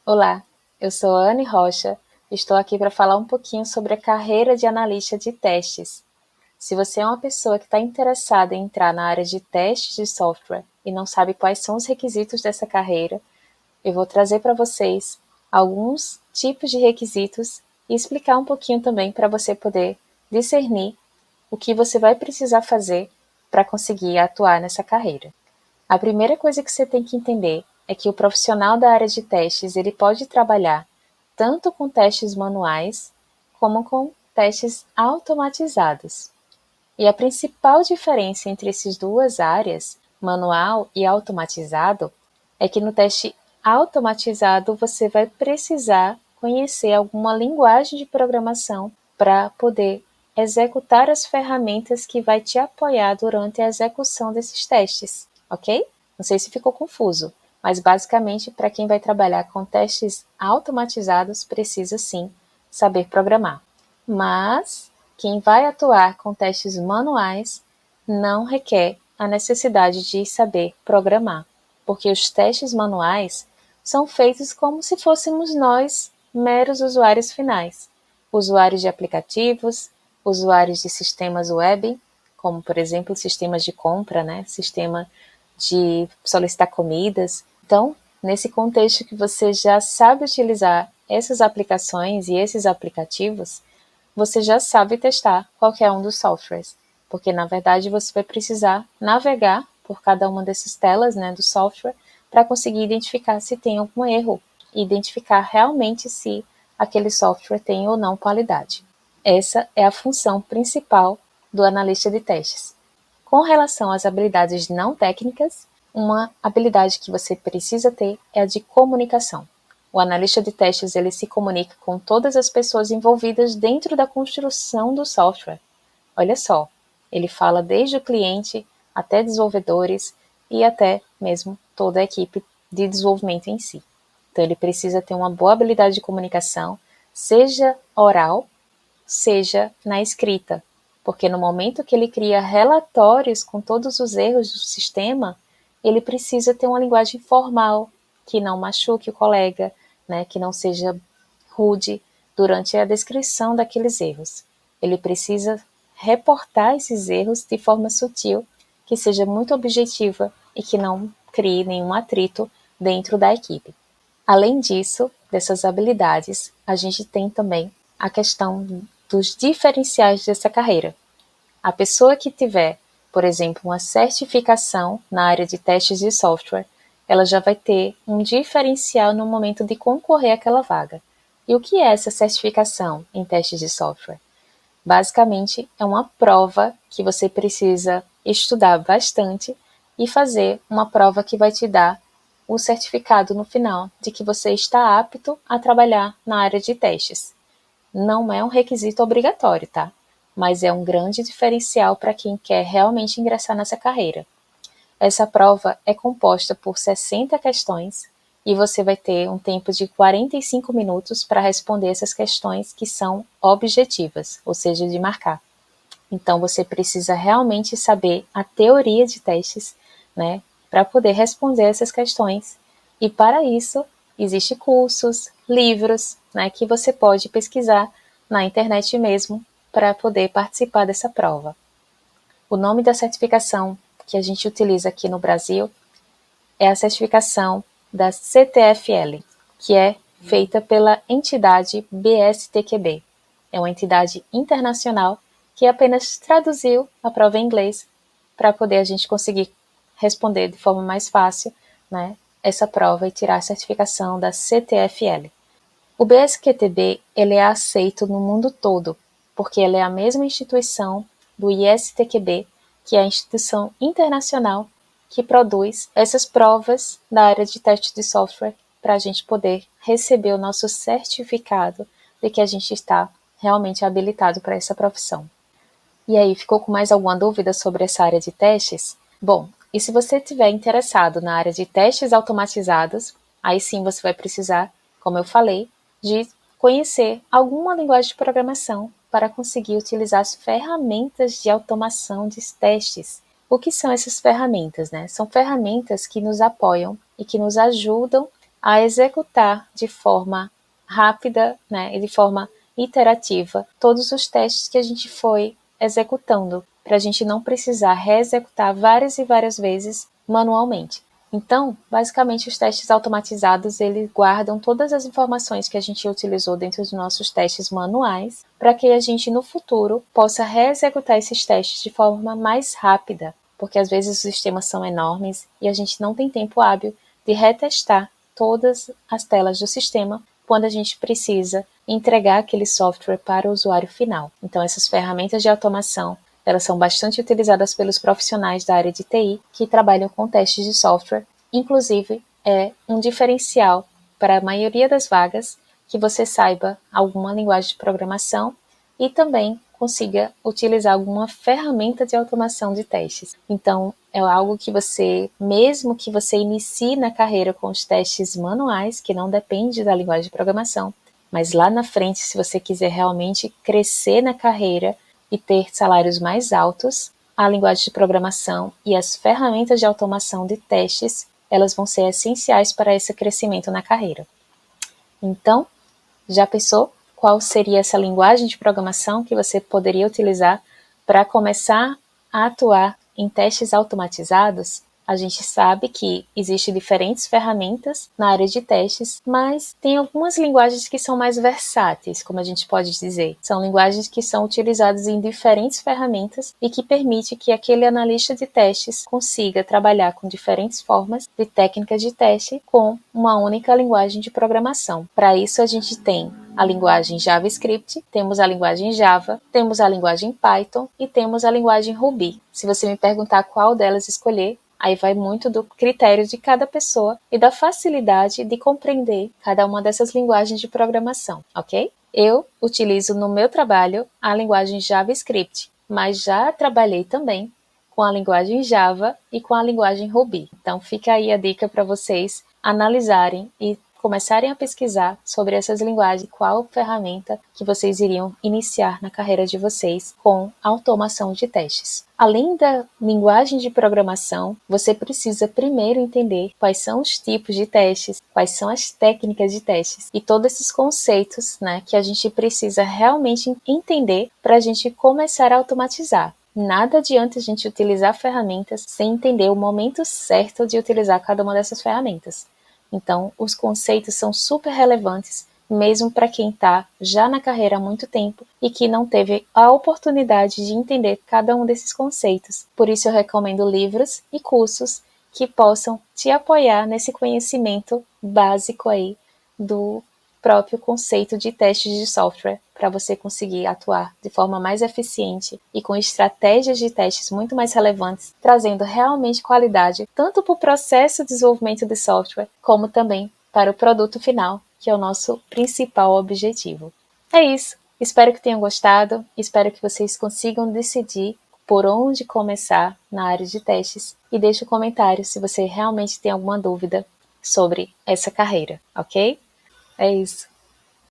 Olá, eu sou a Anne Rocha e estou aqui para falar um pouquinho sobre a carreira de analista de testes. Se você é uma pessoa que está interessada em entrar na área de testes de software e não sabe quais são os requisitos dessa carreira, eu vou trazer para vocês alguns tipos de requisitos e explicar um pouquinho também para você poder discernir o que você vai precisar fazer para conseguir atuar nessa carreira. A primeira coisa que você tem que entender é que o profissional da área de testes ele pode trabalhar tanto com testes manuais como com testes automatizados. E a principal diferença entre essas duas áreas, manual e automatizado, é que no teste automatizado você vai precisar conhecer alguma linguagem de programação para poder executar as ferramentas que vai te apoiar durante a execução desses testes, ok? Não sei se ficou confuso, mas basicamente para quem vai trabalhar com testes automatizados precisa sim saber programar. Mas quem vai atuar com testes manuais não requer a necessidade de saber programar, porque os testes manuais são feitos como se fôssemos nós meros usuários finais, usuários de aplicativos, usuários de sistemas web, como por exemplo sistemas de compra, sistema de solicitar comidas. Então, nesse contexto que você já sabe utilizar essas aplicações e esses aplicativos, você já sabe testar qualquer um dos softwares, porque na verdade você vai precisar navegar por cada uma dessas telas do software para conseguir identificar se tem algum erro e identificar realmente se aquele software tem ou não qualidade. Essa é a função principal do analista de testes. Com relação às habilidades não técnicas, uma habilidade que você precisa ter é a de comunicação. O analista de testes ele se comunica com todas as pessoas envolvidas dentro da construção do software. Olha só, ele fala desde o cliente até desenvolvedores e até mesmo toda a equipe de desenvolvimento em si. Então ele precisa ter uma boa habilidade de comunicação, seja oral, seja na escrita, porque no momento que ele cria relatórios com todos os erros do sistema, ele precisa ter uma linguagem formal, que não machuque o colega, que não seja rude durante a descrição daqueles erros. Ele precisa reportar esses erros de forma sutil, que seja muito objetiva e que não crie nenhum atrito dentro da equipe. Além disso, dessas habilidades, a gente tem também a questão dos diferenciais dessa carreira. A pessoa que tiver, por exemplo, uma certificação na área de testes de software, ela já vai ter um diferencial no momento de concorrer àquela vaga. E o que é essa certificação em testes de software? Basicamente, é uma prova que você precisa estudar bastante e fazer uma prova que vai te dar o certificado no final de que você está apto a trabalhar na área de testes. Não é um requisito obrigatório, tá? Mas é um grande diferencial para quem quer realmente ingressar nessa carreira. Essa prova é composta por 60 questões e você vai ter um tempo de 45 minutos para responder essas questões que são objetivas, ou seja, de marcar. Então você precisa realmente saber a teoria de testes, para poder responder essas questões. E para isso, existem cursos, livros, que você pode pesquisar na internet mesmo para poder participar dessa prova. O nome da certificação que a gente utiliza aqui no Brasil é a certificação da CTFL, que é feita pela entidade BSTQB. É uma entidade internacional que apenas traduziu a prova em inglês para poder a gente conseguir responder de forma mais fácil, essa prova e tirar a certificação da CTFL. O BSQTB ele é aceito no mundo todo, porque ele é a mesma instituição do ISTQB, que é a instituição internacional que produz essas provas da área de teste de software para a gente poder receber o nosso certificado de que a gente está realmente habilitado para essa profissão. E aí, ficou com mais alguma dúvida sobre essa área de testes? Bom, e se você estiver interessado na área de testes automatizados, aí sim você vai precisar, como eu falei, de conhecer alguma linguagem de programação para conseguir utilizar as ferramentas de automação de testes. O que são essas ferramentas, São ferramentas que nos apoiam e que nos ajudam a executar de forma rápida, né, e de forma iterativa todos os testes que a gente foi executando, para a gente não precisar reexecutar várias e várias vezes manualmente. Então, basicamente, os testes automatizados, eles guardam todas as informações que a gente utilizou dentro dos nossos testes manuais, para que a gente, no futuro, possa reexecutar esses testes de forma mais rápida, porque às vezes os sistemas são enormes e a gente não tem tempo hábil de retestar todas as telas do sistema quando a gente precisa entregar aquele software para o usuário final. Então, essas ferramentas de automação, elas são bastante utilizadas pelos profissionais da área de TI que trabalham com testes de software. Inclusive, é um diferencial para a maioria das vagas que você saiba alguma linguagem de programação e também consiga utilizar alguma ferramenta de automação de testes. Então, é algo que você, mesmo que você inicie na carreira com os testes manuais, que não depende da linguagem de programação, mas lá na frente, se você quiser realmente crescer na carreira e ter salários mais altos, a linguagem de programação e as ferramentas de automação de testes, elas vão ser essenciais para esse crescimento na carreira. Então, já pensou qual seria essa linguagem de programação que você poderia utilizar para começar a atuar em testes automatizados? A gente sabe que existem diferentes ferramentas na área de testes, mas tem algumas linguagens que são mais versáteis, como a gente pode dizer. São linguagens que são utilizadas em diferentes ferramentas e que permite que aquele analista de testes consiga trabalhar com diferentes formas de técnicas de teste com uma única linguagem de programação. Para isso, a gente tem a linguagem JavaScript, temos a linguagem Java, temos a linguagem Python e temos a linguagem Ruby. Se você me perguntar qual delas escolher, aí vai muito do critério de cada pessoa e da facilidade de compreender cada uma dessas linguagens de programação, ok? Eu utilizo no meu trabalho a linguagem JavaScript, mas já trabalhei também com a linguagem Java e com a linguagem Ruby. Então fica aí a dica para vocês analisarem e começarem a pesquisar sobre essas linguagens, qual ferramenta que vocês iriam iniciar na carreira de vocês com automação de testes. Além da linguagem de programação, você precisa primeiro entender quais são os tipos de testes, quais são as técnicas de testes e todos esses conceitos, né, que a gente precisa realmente entender para a gente começar a automatizar. Nada adianta a gente utilizar ferramentas sem entender o momento certo de utilizar cada uma dessas ferramentas. Então, os conceitos são super relevantes, mesmo para quem está já na carreira há muito tempo e que não teve a oportunidade de entender cada um desses conceitos. Por isso, eu recomendo livros e cursos que possam te apoiar nesse conhecimento básico aí do próprio conceito de testes de software, para você conseguir atuar de forma mais eficiente e com estratégias de testes muito mais relevantes, trazendo realmente qualidade tanto para o processo de desenvolvimento de software, como também para o produto final, que é o nosso principal objetivo. É isso. Espero que tenham gostado, espero que vocês consigam decidir por onde começar na área de testes e deixe um comentário se você realmente tem alguma dúvida sobre essa carreira, ok? É isso.